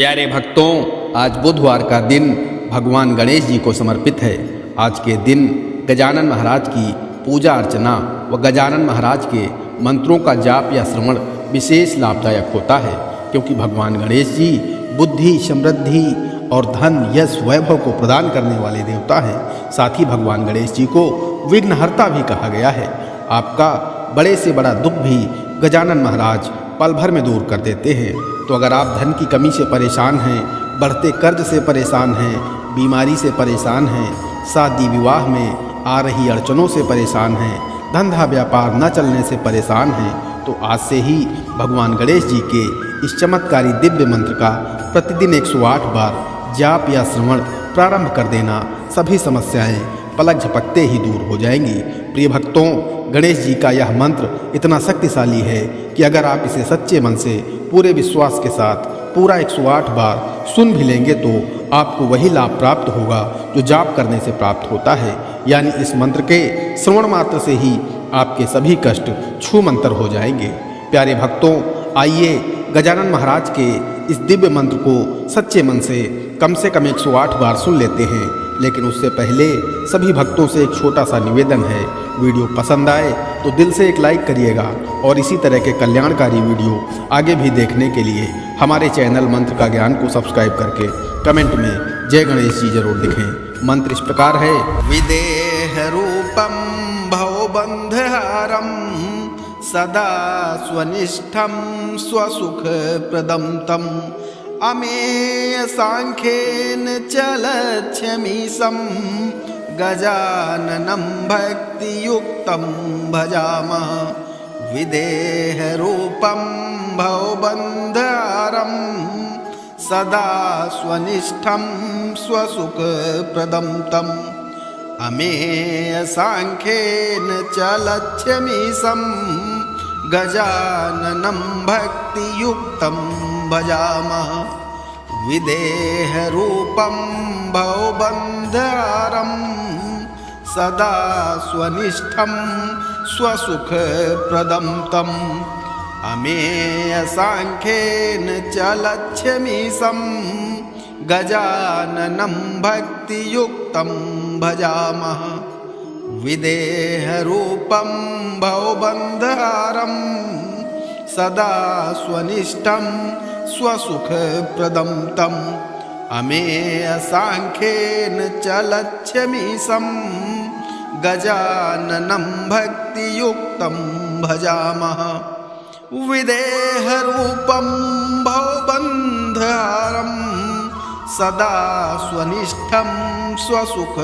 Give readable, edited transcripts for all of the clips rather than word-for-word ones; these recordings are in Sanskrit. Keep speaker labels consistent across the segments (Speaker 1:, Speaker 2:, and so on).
Speaker 1: प्यारे भक्तों, आज बुधवार का दिन भगवान गणेश जी को समर्पित है। आज के दिन गजानन महाराज की पूजा अर्चना व गजानन महाराज के मंत्रों का जाप या श्रवण विशेष लाभदायक होता है, क्योंकि भगवान गणेश जी बुद्धि, समृद्धि और धन, यश, वैभव को प्रदान करने वाले देवता हैं। साथ ही भगवान गणेश जी को विघ्नहर्ता भी कहा गया है। आपका बड़े से बड़ा दुख भी गजानन महाराज पल भर में दूर कर देते हैं। तो अगर आप धन की कमी से परेशान हैं, बढ़ते कर्ज से परेशान हैं, बीमारी से परेशान हैं, शादी विवाह में आ रही अड़चनों से परेशान हैं, धंधा व्यापार न चलने से परेशान हैं, तो आज से ही भगवान गणेश जी के इस चमत्कारी दिव्य मंत्र का प्रतिदिन 108 बार जाप या श्रवण प्रारंभ कर देना। सभी समस्याएं पलक झपकते ही दूर हो जाएंगी। प्रिय भक्तों, गणेश जी का यह मंत्र इतना शक्तिशाली है कि अगर आप इसे सच्चे मन से पूरे विश्वास के साथ पूरा 108 बार सुन भी लेंगे तो आपको वही लाभ प्राप्त होगा जो जाप करने से प्राप्त होता है। यानी इस मंत्र के श्रवण मात्र से ही आपके सभी कष्ट छूमंतर हो जाएंगे। प्यारे भक्तों, आइए गजानन महाराज के इस दिव्य मंत्र को सच्चे मन से कम 108 बार सुन लेते हैं। लेकिन उससे पहले सभी भक्तों से एक छोटा सा निवेदन है, वीडियो पसंद आए तो दिल से एक लाइक करिएगा और इसी तरह के कल्याणकारी वीडियो आगे भी देखने के लिए हमारे चैनल मंत्र का ज्ञान को सब्सक्राइब करके कमेंट में जय गणेश जी जरूर लिखें। मंत्र इस प्रकार है।
Speaker 2: विदेह रूपम भवबंधहारम सदा स्वनिष्ठम स्वसुख प्रदम तम अमेय सांख्येन चलच्छमीशं गजाननं भक्तियुक्तं भजामः। विदेह रूपं भवबन्धहारं सदा स्वनिष्ठं स्वसुख प्रदं तम् अमेय सांख्येन चलच्छमीशं गजाननं भक्तियुक्तं भजामः। विदेह रूपं भवबन्धहारं सदा स्वनिष्ठं स्वसुख प्रदं तम् अमेय सांख्येन चलच्छमीशं गजाननं भक्तियुक्तं भजामः। विदेह रूपं भवबन्धहारं सदा स्वनिष्ठं स्वसुख प्रदं तम् अमेय सांख्येन चलच्छमीशं गजाननं भक्तियुक्तं भजामः। विदेह रूपं भवबन्धहारं सदा स्वनिष्ठं स्वसुख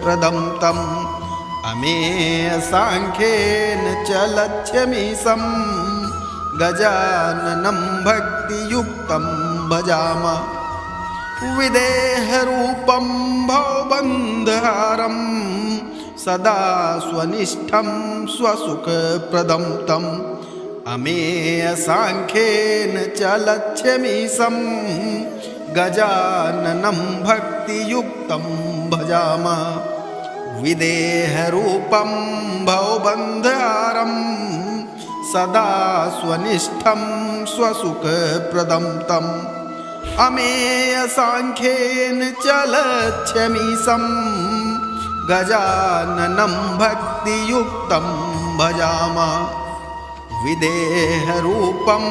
Speaker 2: प्रदं तम् अमेय सांख्येन चलच्छमीशं गजाननं भक्तियुक्तं भजामः। विदेह रूपं भवबन्धहारं सदा स्वनिष्ठं स्वसुख प्रदं तम् अमेय सांख्येन चलच्छमीशं गजाननं भक्तियुक्तं भजामः। विदेह रूपं भवबन्धहारं सदा स्वनिष्ठं स्वसुख प्रदं तम् अमेय सांख्येन चलच्छमीशं गजाननं भक्तियुक्तं भजामः। विदेह रूपं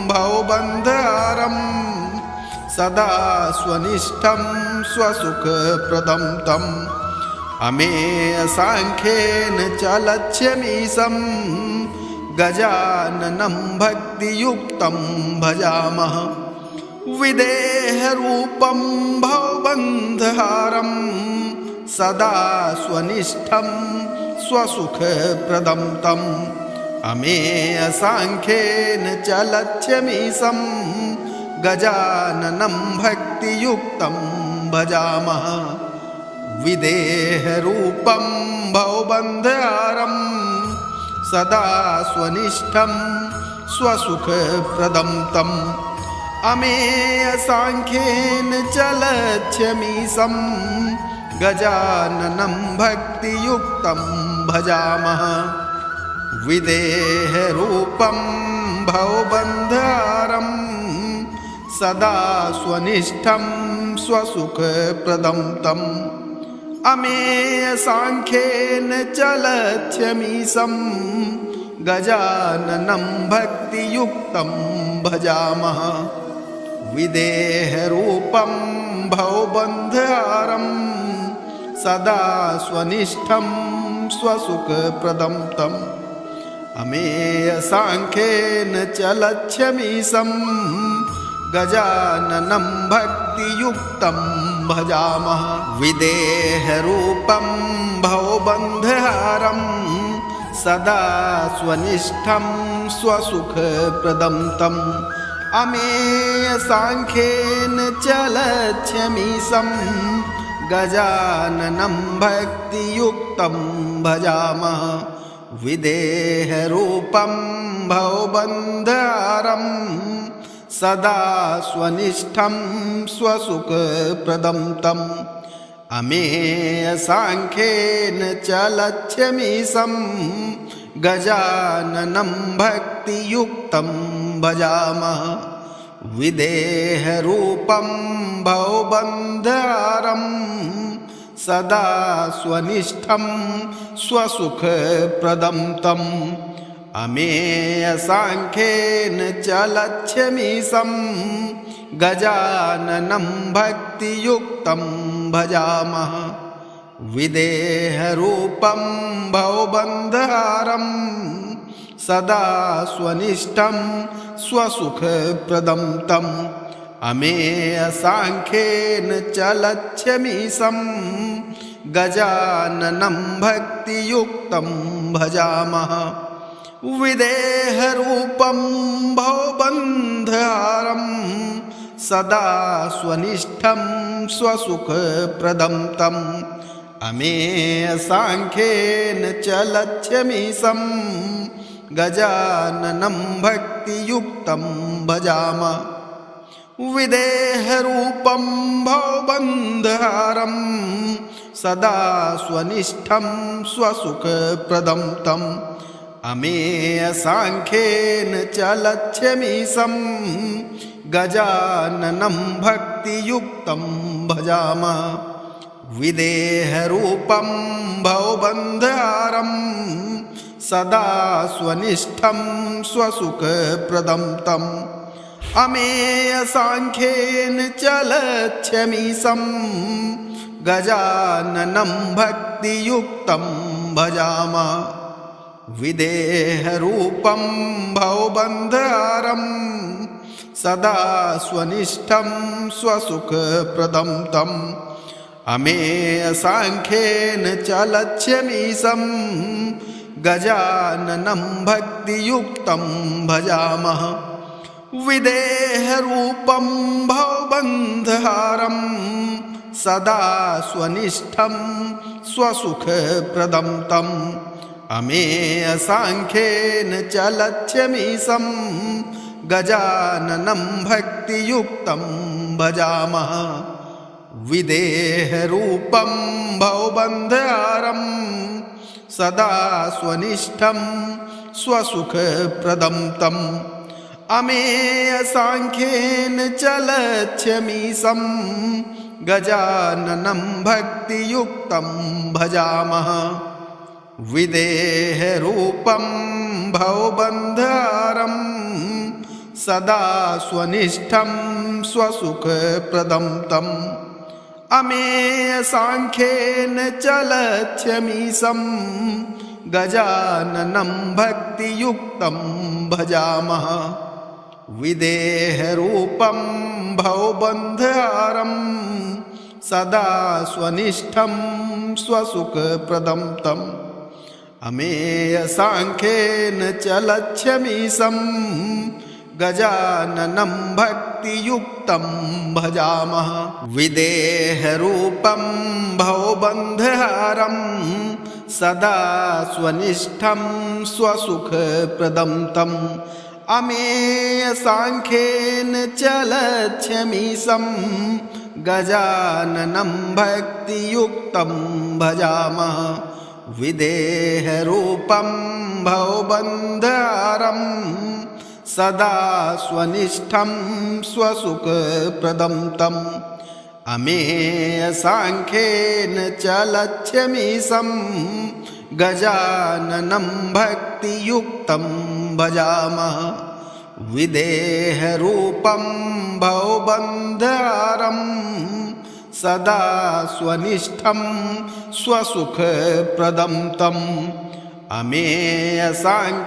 Speaker 2: भवबन्धहारं सदा स्वनिष्ठं स्वसुख प्रदं तम् अमेय सांख्येन चलच्छमीशं गजाननं भक्तियुक्तं भजामः। विदेह रूपं भवबन्धहारं सदा स्वनिष्ठं स्वसुख प्रदं तम् अमेय सांख्येन चलच्छमीशं गजाननं भक्तियुक्तं भजामः। विदेह रूपं भवबन्धहारं सदा स्वनिष्ठं स्वसुख प्रदं तम् अमेय सांख्येन चलच्छमीशं गजाननं भक्तियुक्तं भजामः। विदेह रूपं भवबन्धहारं सदा स्वनिष्ठं स्वसुखप्रदं तम् अमेयसाङ्ख्येन चलत्यमीशं गजाननं भक्तियुक्तं भजामः विदेहरूपं भवबन्धहारं सदा स्वनिष्ठं स्वसुखप्रदं तम् अमेयसाङ्ख्येन चलत्यमीशं गजाननं भक्तियुक्तं भजामः विदेहरूपं भवबन्धहारं सदा स्वनिष्ठं स्वसुखप्रदं तम् अमेयसाङ्ख्येन चलत्यमीशं गजाननं भक्तियुक्तं भजामः विदेहरूपं भवबन्धहारं सदा स्वनिष्ठं स्वसुखप्रदं तम् अमेयसाङ्ख्येन चलत्यमीशं गजाननं भक्तियुक्तं भजामः विदेहरूपं भवबन्धहारं सदा स्वनिष्ठं स्वसुखप्रदं तम् अमेयसाङ्ख्येन चलत्यमीशं गजाननं भक्तियुक्तं भजामः विदेहरूपं भवबन्धहारं सदा स्वनिष्ठं स्वसुखप्रदं तम् अमेयसाङ्ख्येन चलत्यमीशं गजाननं भक्तियुक्तं भजामः विदेहरूपं भवबन्धहारं सदा स्वनिष्ठं स्वसुखप्रदं तम् अमेयसाङ्ख्येन चलत्यमीशं गजाननं भक्तियुक्तं भजामः विदेहरूपं भवबन्धहारं सदा स्वनिष्ठं स्वसुखप्रदं तम् अमेयसाङ्ख्येन चलत्यमीशं गजाननं भक्तियुक्तं भजामः विदेहरूपं भवबन्धहारं सदा स्वनिष्ठं स्वसुखप्रदं तम् अमेयसाङ्ख्येन चलत्यमीशं गजाननं भक्तियुक्तं भजामः विदेहरूपं भवबन्धहारं सदा स्वनिष्ठं स्वसुखप्रदं तम् अमेयसाङ्ख्येन चलत्यमीशं गजाननं भक्तियुक्तं भजामः विदेहरूपं भवबन्धहारं सदा स्वनिष्ठं स्वसुखप्रदं तम् अमेयसाङ्ख्येन चलत्यमीशं गजाननं भक्तियुक्तं भजामः विदेहरूपं भवबन्धहारं सदा स्वनिष्ठं स्वसुखप्रदं तम् अमेयसाङ्ख्येन चलत्यमीशं गजाननं भक्तियुक्तं भजामः विदेहरूपं भवबन्धहारं सदा स्वनिष्ठं स्वसुखप्रदं तम् अमेयसाङ्ख्येन चलत्यमीशं गजाननं भक्तियुक्तं भजामः विदेहरूपं भवबन्धहारं सदा स्वनिष्ठं स्वसुखप्रदं तम् अमेयसाङ्ख्येन चलत्यमीशं गजाननं भक्तियुक्तं भजामः विदेहरूपं भवबन्धहारं सदा स्वनिष्ठं स्वसुखप्रदं तम् अमेयसाङ्ख्येन चलत्यमीशं गजाननं भक्तियुक्तं भजामः विदेहरूपं भवबन्धहारं सदा स्वनिष्ठं स्वसुखप्रदं तम् अमेयसाङ्ख्येन च लक्ष्यमीशं गजाननं भक्तियुक्तं भजामः विदेहरूपं भवबन्धहारं सदा स्वनिष्ठं स्वसुखप्रदं तम् अमेयसाङ्ख्येन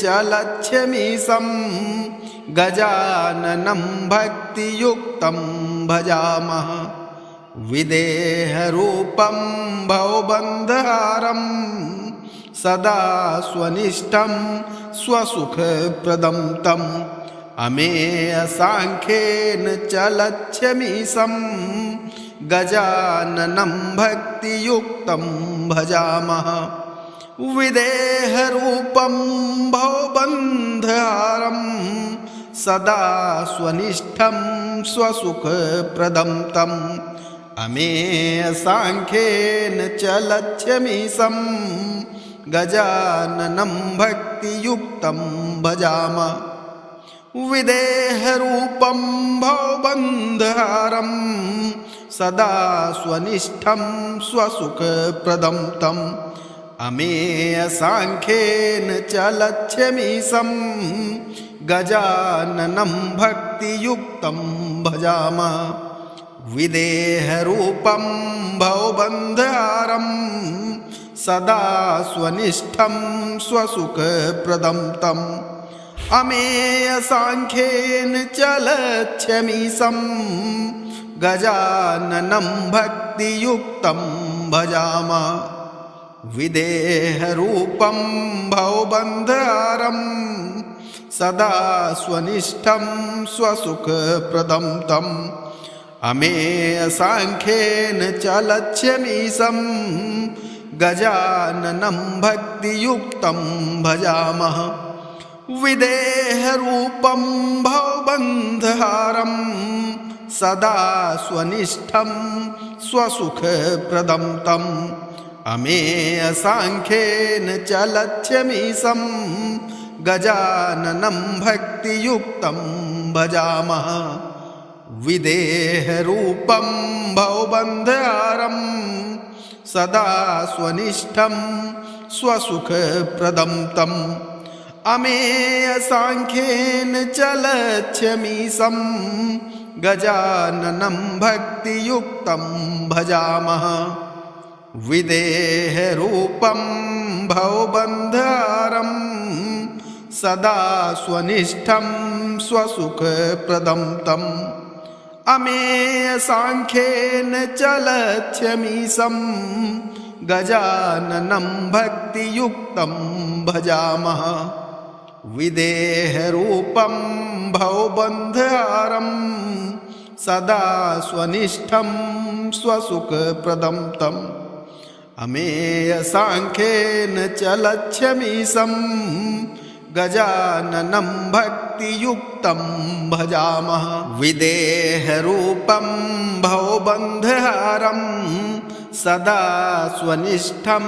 Speaker 2: च लक्ष्यमीशं गजाननं भक्तियुक्तं भजामः विदेहरूपं भवबन्धहारं सदा स्वनिष्ठं स्वसुखप्रदं तम् अमेयसाङ्ख्येन च लक्ष्यमीशं गजाननं भक्तियुक्तं भजामः विदेहरूपं भवबन्धहारं सदा स्वनिष्ठं स्वसुखप्रदं तम् अमेयसाङ्ख्येन च लक्ष्यमीशं गजाननं भक्तियुक्तं भजामः विदेहरूपं भवबन्धहारं सदा स्वनिष्ठं स्वसुखप्रदं तम् अमेयसाङ्ख्येन च लक्ष्यमीशं गजाननं भक्तियुक्तं भजामः विदेहरूपं भवबन्धहारं सदा स्वनिष्ठं स्वसुखप्रदं तम् अमेयसाङ्ख्येन च लक्ष्यमीशं गजाननं भक्तियुक्तं भजामः विदेहरूपं भवबन्धहारं सदा स्वनिष्ठं स्वसुखप्रदं तम् अमेयसाङ्ख्येन च लक्ष्यमीशं गजाननं भक्तियुक्तं भजामः विदेहरूपं भवबन्धहारं सदा स्वनिष्ठं स्वसुखप्रदं तम् अमेयसाङ्ख्येन च लक्ष्यमीशं गजाननं भक्तियुक्तं भजामः विदेहरूपं भवबन्धहारं सदा स्वनिष्ठं स्वसुखप्रदं तम् अमेयसाङ्ख्येन च लक्ष्यमीशं गजाननं भक्तियुक्तं भजामः विदेहरूपं भवबन्धहारं सदा स्वनिष्ठं स्वसुखप्रदं तम् अमेयसाङ्ख्येन च लक्ष्यमीशं गजाननं भक्तियुक्तं भजामः विदेहरूपं भवबन्धहारं सदा स्वनिष्ठं स्वसुखप्रदं तम् अमेयसाङ्ख्येन च लक्ष्यमीशं गजाननं भक्तियुक्तं भजामः विदेहरूपं भवबन्धहारं सदा स्वनिष्ठं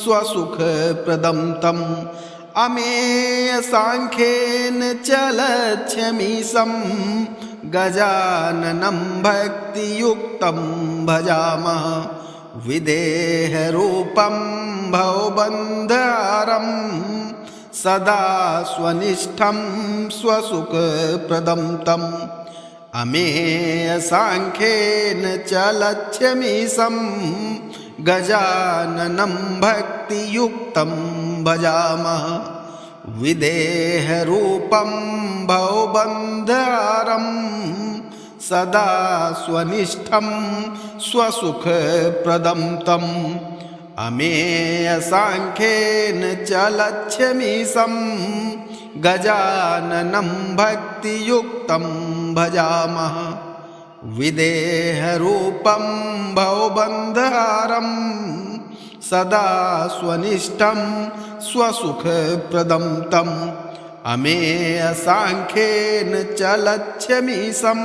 Speaker 2: स्वसुखप्रदं तम् अमेयसाङ्ख्येन च लक्ष्यमीशं गजाननं भक्तियुक्तं भजामः विदेहरूपं भवबन्धहारं सदा स्वनिष्ठं स्वसुखप्रदं तम् अमेयसाङ्ख्येन च लक्ष्यमीशं गजाननं भक्तियुक्तं भजामः विदेहरूपं भवबन्धहारं सदा स्वनिष्ठं स्वसुखप्रदं तम् अमेयसाङ्ख्येन च लक्ष्यमीशं गजाननं भक्तियुक्तं भजामः विदेहरूपं भवबन्धहारं सदा स्वनिष्ठं स्वसुखप्रदं तम् अमेयसाङ्ख्येन च लक्ष्यमीशं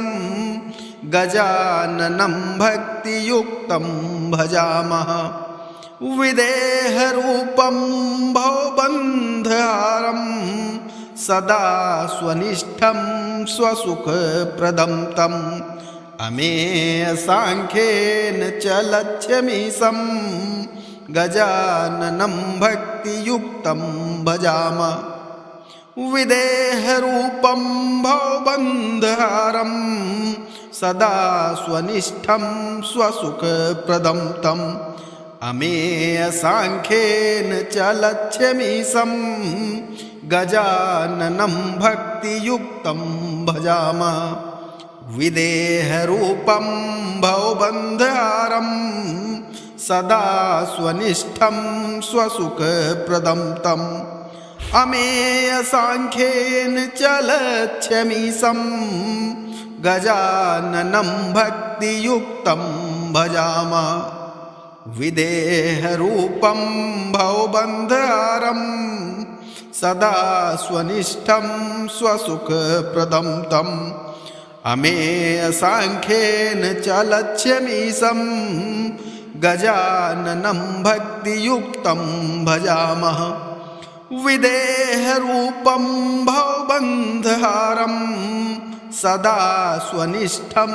Speaker 2: गजाननं भक्तियुक्तं भजामः विदेहरूपं भवबन्धहारं सदा स्वनिष्ठं स्वसुखप्रदं तम् अमेयसाङ्ख्येन च लक्ष्यमीशं गजाननं भक्तियुक्तं भजामः विदेहरूपं भवबन्धहारं सदा स्वनिष्ठं स्वसुखप्रदं तम् अमेयसाङ्ख्येन च लक्ष्यमीशं गजाननं भक्तियुक्तं भजामः विदेहरूपं भवबन्धहारं सदा स्वनिष्ठं स्वसुखप्रदं तम् अमेयसाङ्ख्येन च लक्ष्यमीशं गजाननं भक्तियुक्तं भजामः विदेहरूपं भवबन्धहारं सदा स्वनिष्ठं स्वसुखप्रदं तम् अमेयसाङ्ख्येन च लक्ष्यमीशं गजाननं भक्तियुक्तं भजामः विदेहरूपं भवबन्धहारं सदा स्वनिष्ठं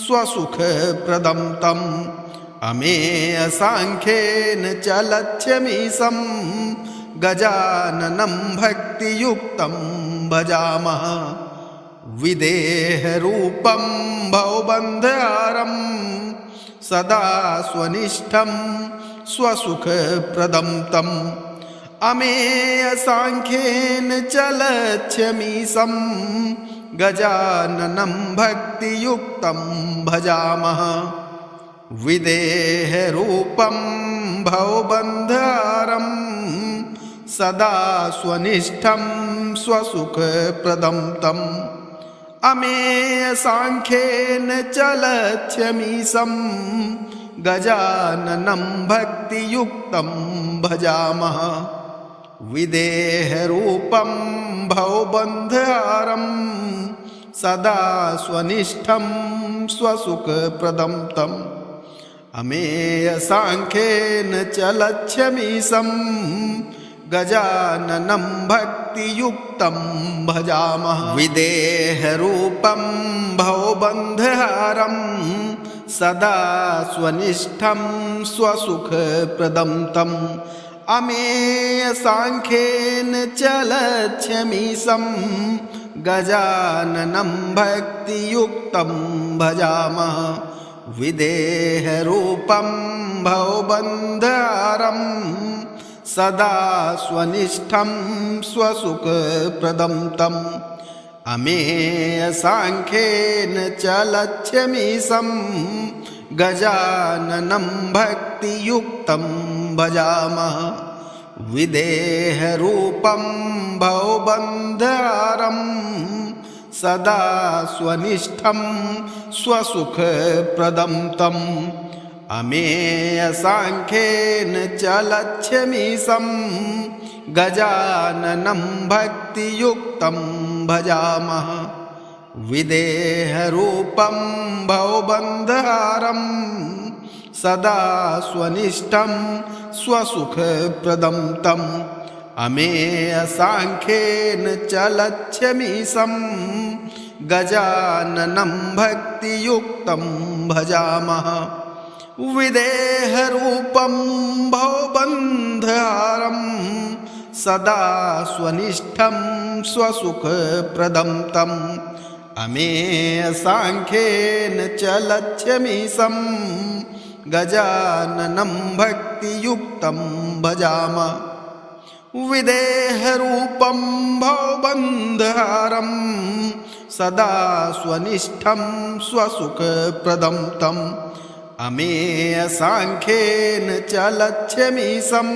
Speaker 2: स्वसुखप्रदं तम् अमेयसाङ्ख्येन च लक्ष्यमीशं गजाननं भक्तियुक्तं भजामः विदेहरूपं भवबन्धहारं सदा स्वनिष्ठं स्वसुखप्रदं तम् अमेयसाङ्ख्येन च लक्ष्यमीशं गजाननं भक्तियुक्तं भजामः विदेहरूपं भवबन्धहारं सदा स्वनिष्ठं स्वसुखप्रदं तम् अमेयसाङ्ख्येन च लक्ष्यमीशं गजाननं भक्तियुक्तं भजामः विदेहरूपं भवबन्धहारं सदा स्वनिष्ठं स्वसुखप्रदं तम् अमेयसाङ्ख्येन च लक्ष्यमीशं गजाननं भक्तियुक्तं भजामः विदेहरूपं भवबन्धहारं सदा स्वनिष्ठं स्वसुखप्रदं तम् अमेयसाङ्ख्येन च लक्ष्यमीशं गजाननं भक्तियुक्तं भजामः विदेहरूपं भवबन्धहारं सदा स्वनिष्ठं स्वसुखप्रदं तम् अमेयसाङ्ख्येन च लक्ष्यमीशं गजाननं भक्तियुक्तं भजामः विदेहरूपं भवबन्धहारं सदा स्वनिष्ठं स्वसुखप्रदं तम् अमेयसाङ्ख्येन च लक्ष्यमीशं गजाननं भक्तियुक्तं भजामः विदेहरूपं भवबन्धहारं सदा स्वनिष्ठं स्वसुखप्रदं तम् अमेयसाङ्ख्येन च लक्ष्यमीशं गजाननं भक्तियुक्तं भजामः विदेहरूपं भवबन्धहारं सदा स्वनिष्ठं स्वसुखप्रदं तम् अमेयसाङ्ख्येन च लक्ष्यमीशं गजाननं भक्तियुक्तं भजामः विदेहरूपं भवबन्धहारं सदा स्वनिष्ठं स्वसुखप्रदं तम् अमेयसाङ्ख्येन च लक्ष्यमीशं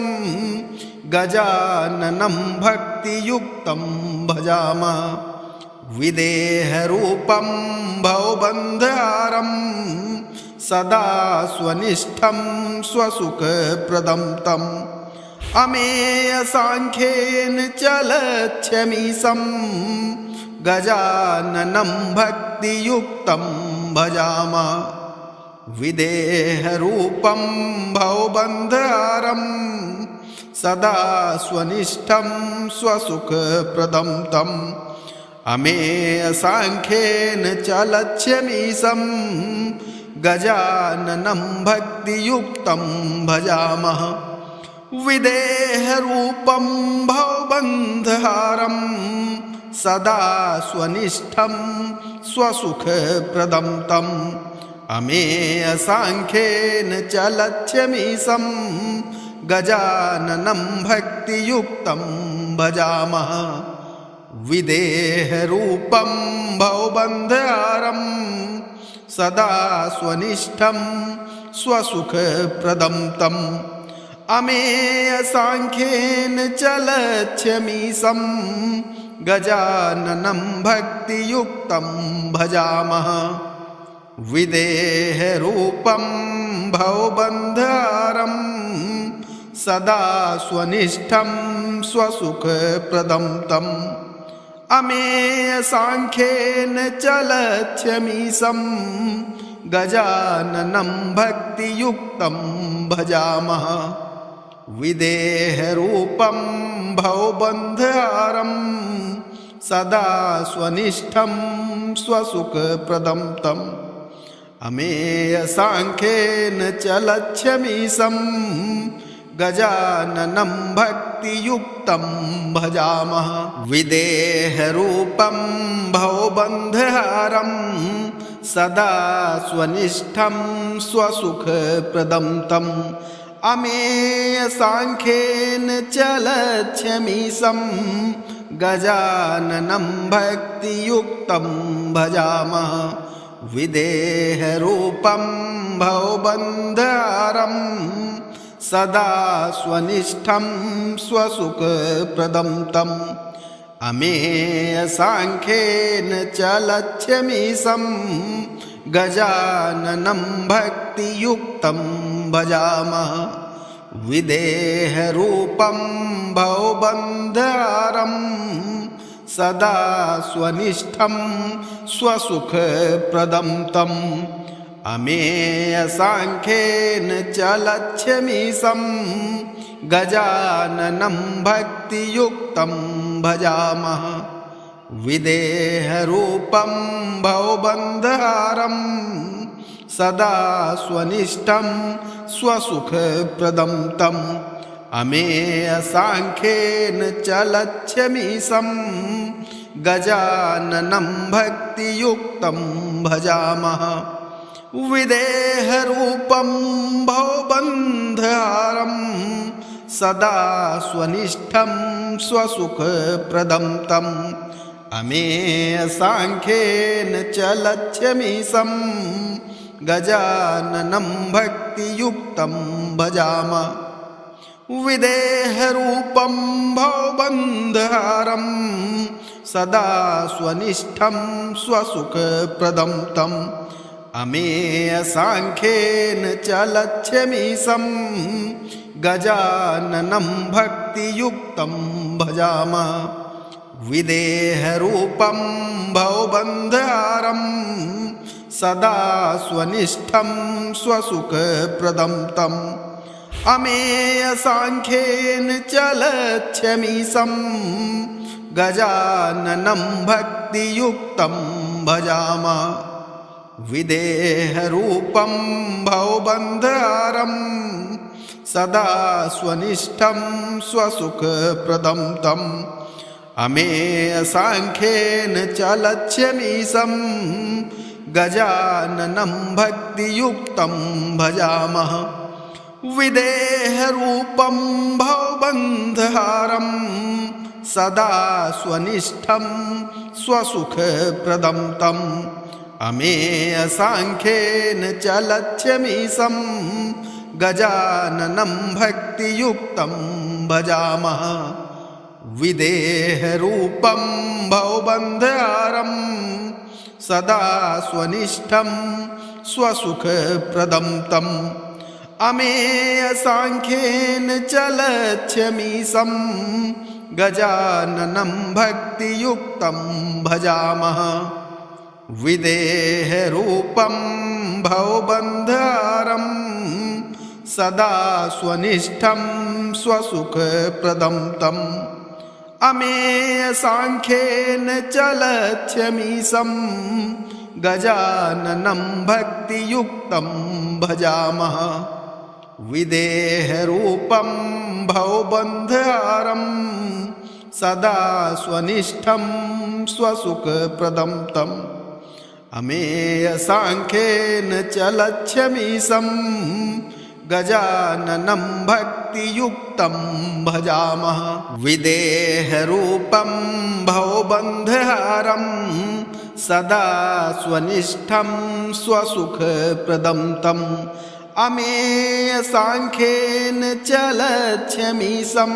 Speaker 2: गजाननं भक्तियुक्तं भजामः विदेहरूपं भवबन्धहारं सदा स्वनिष्ठं स्वसुखप्रदं तम् अमेयसाङ्ख्येन च लक्ष्यमीशं गजाननं भक्तियुक्तं भजामः विदेहरूपं भवबन्धहारं सदा स्वनिष्ठं स्वसुखप्रदं तम् अमेयसाङ्ख्येन च लक्ष्यमीशं गजाननं भक्तियुक्तं भजामः विदेहरूपं भवबन्धहारं सदा स्वनिष्ठं स्वसुखप्रदं तम् अमेयसाङ्ख्येन च लक्ष्यमीशं गजाननं भक्तियुक्तं भजामः विदेहरूपं भवबन्धहारं सदा स्वनिष्ठं स्वसुखप्रदं तम् अमेयसाङ्ख्येन च लक्ष्यमीशं गजाननं भक्तियुक्तं भजामः विदेहरूपं भवबन्धहारं सदा स्वनिष्ठं स्वसुखप्रदं तम् अमेयसाङ्ख्येन च लक्ष्यमीशं गजाननं भक्तियुक्तं भजामः विदेहरूपं भवबन्धहारं सदा स्वनिष्ठं स्वसुखप्रदं तम् अमेयसाङ्ख्येन च लक्ष्यमीशं गजाननं भक्तियुक्तं भजामः विदेहरूपं भवबन्धहारं सदा स्वनिष्ठं स्वसुखप्रदं तम् अमेयसाङ्ख्येन च लक्ष्यमीशं गजाननं भक्तियुक्तं भजामः विदेहरूपं भवबन्धहारं सदा स्वनिष्ठं स्वसुखप्रदं तम् अमेयसाङ्ख्येन च लक्ष्यमीशं गजाननं भक्तियुक्तं भजामः विदेहरूपं भवबन्धहारं सदा स्वनिष्ठं स्वसुखप्रदं तम् अमेयसाङ्ख्येन च लक्ष्यमीशं गजाननं भक्तियुक्तं भजामः विदेहरूपं भवबन्धहारं सदा स्वनिष्ठं स्वसुखप्रदं तम् अमेयसाङ्ख्येन च लक्ष्यमीशं गजाननं भक्तियुक्तं भजामः विदेहरूपं भवबन्धहारं सदा स्वनिष्ठं स्वसुखप्रदं तम् अमेयसाङ्ख्येन च लक्ष्यमीशं गजाननं भक्तियुक्तं भजामः विदेहरूपं भवबन्धहारं सदा स्वनिष्ठं स्वसुखप्रदं तम् अमेयसाङ्ख्येन च लक्ष्यमीशं गजाननं भक्तियुक्तं भजामः विदेहरूपं भवबन्धहारं सदा स्वनिष्ठं स्वसुखप्रदं तम् अमेयसाङ्ख्येन च लक्ष्यमीशं गजाननं भक्तियुक्तं भजामः विदेहरूपं भवबन्धहारं सदा स्वनिष्ठं स्वसुखप्रदं तम् अमेयसाङ्ख्येन च लक्ष्यमीशं गजाननं भक्तियुक्तं भजामः विदेहरूपं भवबन्धहारं सदा स्वनिष्ठं स्वसुखप्रदं तम् अमेयसाङ्ख्येन च लक्ष्यमीशं गजाननं भक्तियुक्तं भजामः विदेहरूपं भवबन्धहारं सदा स्वनिष्ठं स्वसुखप्रदं तम् अमेयसाङ्ख्येन च लक्ष्यमीशं गजाननं भक्तियुक्तं भजामः विदेहरूपं भवबन्धहारं सदा स्वनिष्ठं स्वसुखप्रदं तम् अमेयसाङ्ख्येन चलत्यमीशं गजाननं भक्तियुक्तं भजामः विदेहरूपं भवबन्धहारं सदा स्वनिष्ठं स्वसुखप्रदं तम् अमेयसाङ्ख्येन चलत्यमीशं गजाननं भक्तियुक्तं भजामः विदेहरूपं भवबन्धहारं सदा स्वनिष्ठं स्वसुखप्रदं तम् अमेयसाङ्ख्येन चलत्यमीशं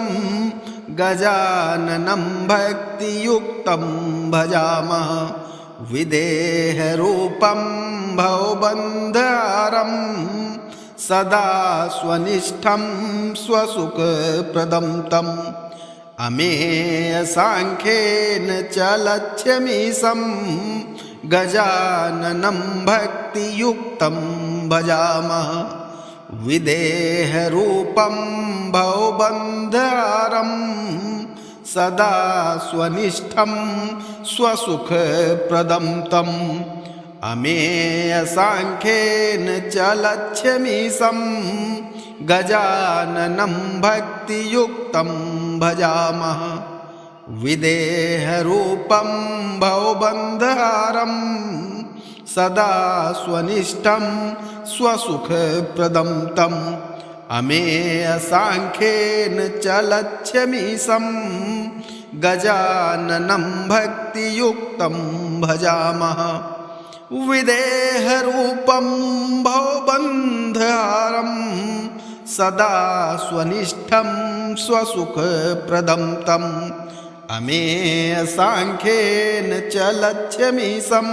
Speaker 2: गजाननं भक्तियुक्तं भजामः विदेहरूपं भवबन्धहारं सदा स्वनिष्ठं स्वसुखप्रदं तम् अमेयसाङ्ख्येन चलत्यमीशं गजाननं भक्तियुक्तं भजामः विदेहरूपं भवबन्धहारं सदा स्वनिष्ठं स्वसुखप्रदं तम् अमेयसाङ्ख्येन चलत्यमीशं गजाननं भक्तियुक्तं भजामः विदेहरूपं भवबन्धहारं सदा स्वनिष्ठं स्वसुखप्रदं तम् अमेयसाङ्ख्येन चलत्यमीशं गजाननं भक्तियुक्तं भजामः विदेहरूपं भवबन्धहारं सदा स्वनिष्ठं स्वसुखप्रदं तम् अमेयसाङ्ख्येन चलत्यमीशं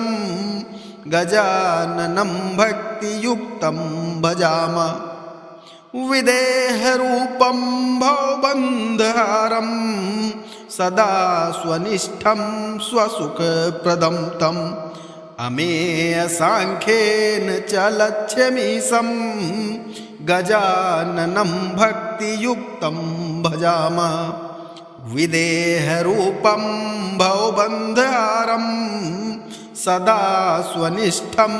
Speaker 2: गजाननं भक्तियुक्तं भजामः विदेहरूपं भवबन्धहारं सदा स्वनिष्ठं स्वसुखप्रदं तम् अमेयसाङ्ख्येन चलत्यमीशं गजाननं भक्तियुक्तं भजामः विदेहरूपं भवबन्धहारं सदा स्वनिष्ठं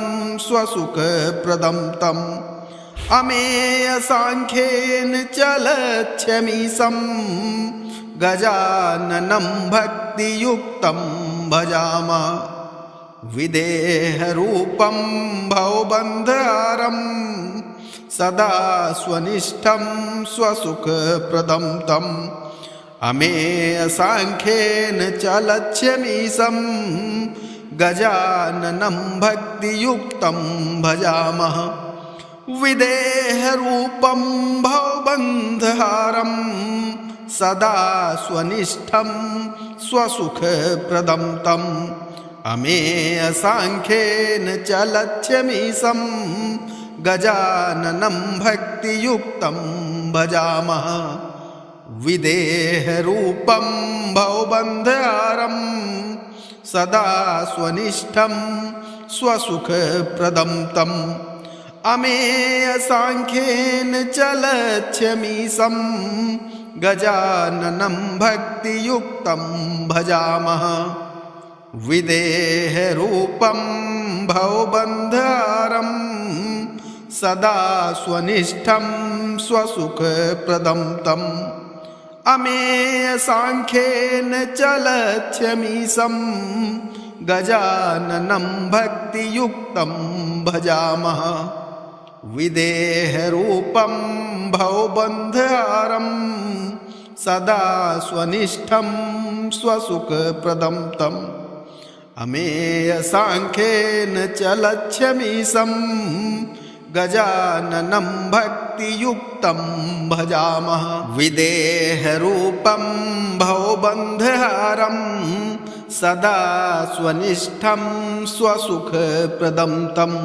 Speaker 2: स्वसुखप्रदं तम् अमेयसाङ्ख्येन चलत्यमीशं गजाननं भक्तियुक्तं भजामः विदेहरूपं भवबन्धहारं सदा स्वनिष्ठं स्वसुखप्रदं तम् अमेयसाङ्ख्येन चलत्यमीशं गजाननं भक्तियुक्तं भजामः विदेहरूपं भवबन्धहारं सदा स्वनिष्ठं स्वसुखप्रदं तम् अमेयसाङ्ख्येन चलत्यमीशं गजाननं भक्तियुक्तं भजामः विदेहरूपं भवबन्धहारं सदा स्वनिष्ठं स्वसुखप्रदं तम् अमेयसाङ्ख्येन चलत्यमीशं गजाननं भक्तियुक्तं भजामः विदेहरूपं भवबन्धहारं सदा स्वनिष्ठं स्वसुखप्रदं तम् अमेयसाङ्ख्येन चलत्यमीशं गजाननं भक्तियुक्तं भजामः विदेहरूपं भवबन्धहारं सदा स्वनिष्ठं स्वसुखप्रदं तम् अमेयसाङ्ख्येन चलत्यमीशं गजाननं भक्तियुक्तं भजामः विदेहरूपं भवबन्धहारं सदा स्वनिष्ठं स्वसुखप्रदं तम्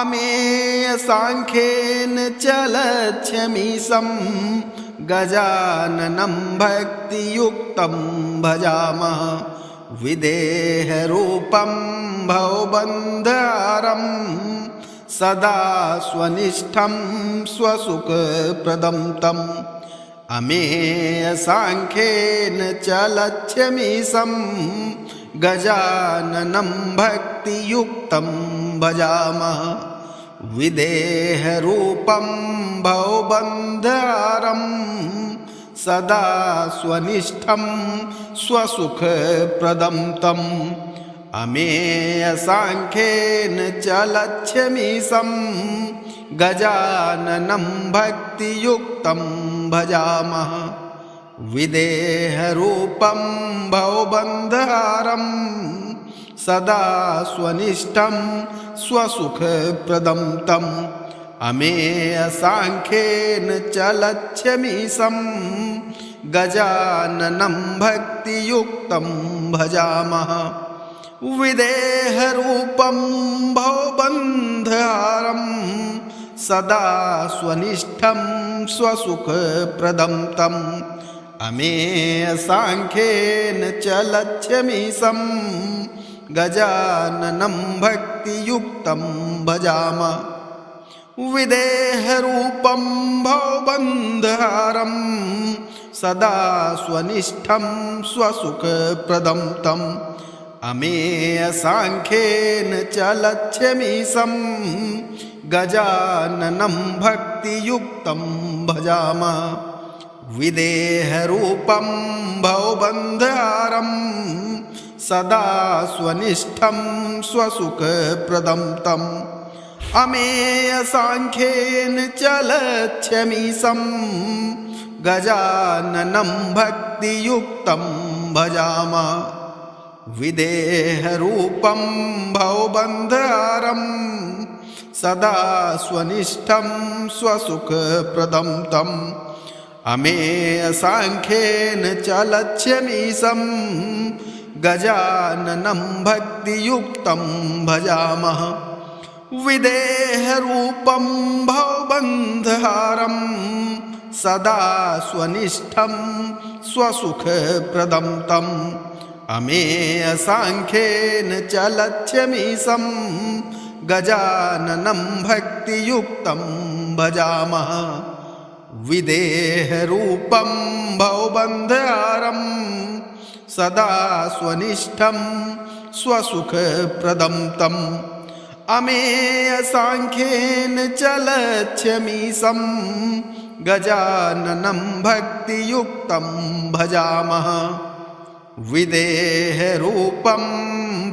Speaker 2: अमेयसाङ्ख्येन चलत्यमीशं गजाननं भक्तियुक्तं भजामः विदेहरूपं भवबन्धहारं सदा स्वनिष्ठं स्वसुखप्रदं तम् अमेयसाङ्ख्येन च लक्ष्यमीशं गजाननं भक्तियुक्तं भजामः विदेहरूपं भवबन्धहारं सदा स्वनिष्ठं स्वसुखप्रदं तम् अमेयसाङ्ख्येन च लक्ष्यमीशं गजाननं भक्तियुक्तं भजामः विदेहरूपं भवबन्धहारं सदा स्वनिष्ठं स्वसुखप्रदं तम् अमेयसाङ्ख्येन च लक्ष्यमीशं गजाननं भक्तियुक्तं भजामः विदेहरूपं भवबन्धहारं सदा स्वनिष्ठं स्वसुखप्रदं तम् अमेयसाङ्ख्येन च लक्ष्यमीशं गजाननं भक्तियुक्तं भजामः विदेहरूपं भवबन्धहारं सदा स्वनिष्ठं स्वसुखप्रदं तम् अमेयसाङ्ख्येन च लक्ष्यमीशं गजाननं भक्तियुक्तं भजामः विदेहरूपं भवबन्धहारं सदा स्वनिष्ठं स्वसुखप्रदं तम् अमेयसाङ्ख्येन च लक्ष्यमीशं गजाननं भक्तियुक्तं भजामः विदेहरूपं भवबन्धहारं सदा स्वनिष्ठं स्वसुखप्रदं तम् अमेयसाङ्ख्येन च लक्ष्यमीशं गजाननं भक्तियुक्तं भजामः विदेहरूपं भवबन्धहारं सदा स्वनिष्ठं स्वसुखप्रदं तम् अमेयसाङ्ख्येन च लक्ष्यमीशं गजाननं भक्तियुक्तं भजामः विदेहरूपं भवबन्धहारं सदा स्वनिष्ठं स्वसुखप्रदं तम् अमेयसाङ्ख्येन च लक्ष्यमीशं गजाननं भक्तियुक्तं भजामः विदेहरूपं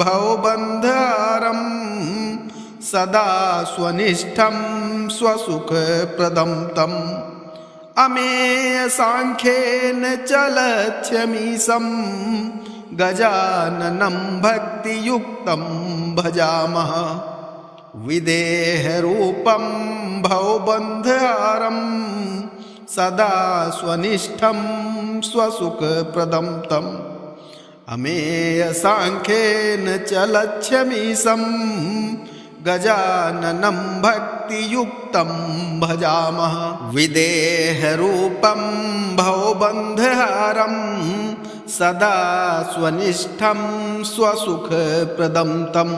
Speaker 2: भवबन्धहारं सदा स्वनिष्ठं स्वसुखप्रदं तम् अमेयसाङ्ख्येन च लक्ष्यमीशं गजाननं भक्तियुक्तं भजामः विदेहरूपं भवबन्धहारं सदा स्वनिष्ठं स्वसुखप्रदं तम् अमेयसाङ्ख्येन च लक्ष्यमीशं गजाननं भक्तियुक्तं भजामः विदेहरूपं भवबन्धहारं सदा स्वनिष्ठं स्वसुखप्रदं तम्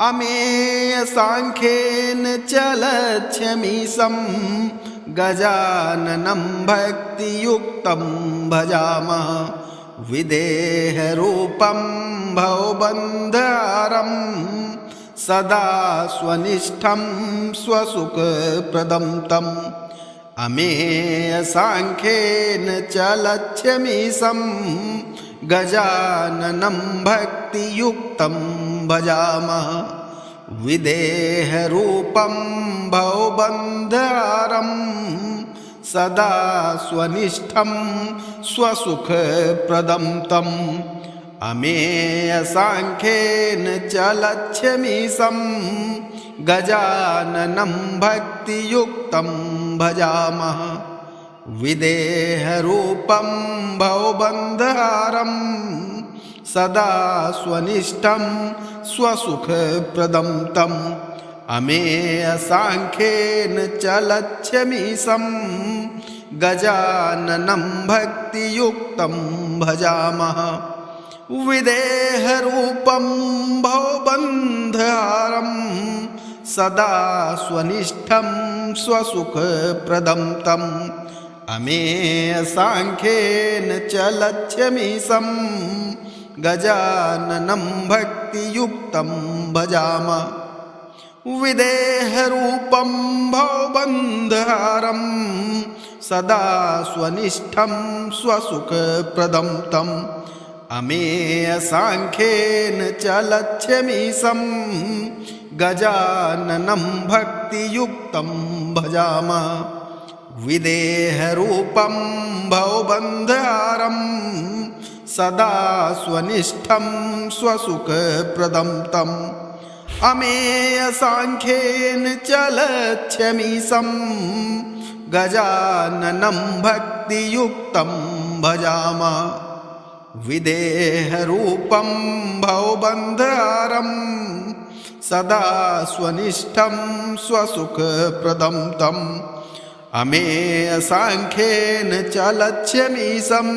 Speaker 2: अमेयसाङ्ख्येन च लक्ष्यमीशं गजाननं भक्तियुक्तं भजामः विदेहरूपं भवबन्धहारं सदा स्वनिष्ठं स्वसुखप्रदं तम् अमेयसाङ्ख्येन च लक्ष्यमीशं गजाननं भक्तियुक्तं भजामः विदेहरूपं भवबन्धहारं सदा स्वनिष्ठं स्वसुखप्रदं तम् अमेयसाङ्ख्येन च लक्ष्यमीशं गजाननं भक्तियुक्तं भजामः विदेहरूपं भवबन्धहारं सदा स्वनिष्ठं स्वसुखप्रदं तम् अमेयसाङ्ख्येन च लक्ष्यमीशं गजाननं भक्तियुक्तं भजामः विदेहरूपं भवबन्धहारं सदा स्वनिष्ठं स्वसुखप्रदं तम् अमेयसाङ्ख्येन च लक्ष्यमीशं गजाननं भक्तियुक्तं भजामः विदेहरूपं भवबन्धहारं सदा स्वनिष्ठं स्वसुखप्रदं तम् अमेयसाङ्ख्येन च लक्ष्यमीशं गजाननं भक्तियुक्तं भजामः विदेहरूपं भवबन्धहारं सदा स्वनिष्ठं स्वसुखप्रदं तम् अमेयसाङ्ख्येन च लक्ष्यमीशं गजाननं भक्तियुक्तं भजामः विदेहरूपं भवबन्धहारं सदा स्वनिष्ठं स्वसुखप्रदं तम् अमेयसाङ्ख्येन च लक्ष्यमीशं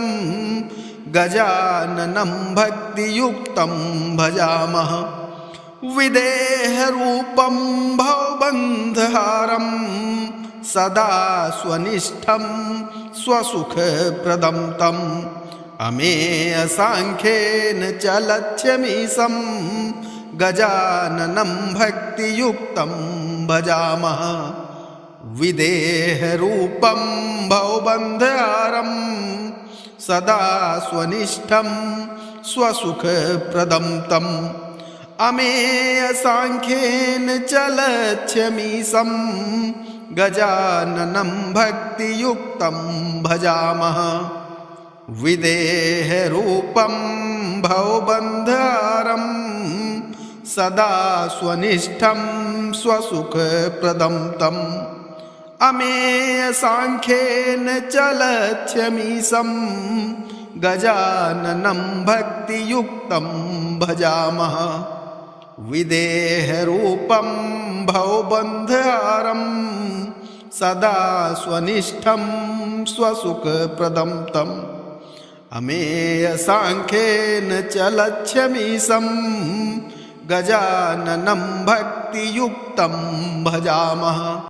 Speaker 2: गजाननं भक्तियुक्तं भजामः विदेहरूपं भवबन्धहारं सदा स्वनिष्ठं स्वसुखप्रदं तम् अमेयसाङ्ख्येन च लक्ष्यमीशं गजाननं भक्तियुक्तं भजामः विदेहरूपं भवबन्धहारं सदा स्वनिष्ठं स्वसुखप्रदं तम् अमेयसाङ्ख्येन च लक्ष्यमीशं गजाननं भक्तियुक्तं भजामः विदेहरूपं भवबन्धहारं सदा स्वनिष्ठं स्वसुखप्रदं तम् अमेयसाङ्ख्येन च लक्ष्यमीशं गजाननं भक्तियुक्तं भजामः विदेहरूपं भवबन्धहारं सदा स्वनिष्ठं स्वसुखप्रदं तम् अमेयसाङ्ख्येन च लक्ष्यमीशं गजाननं भक्तियुक्तं भजामः।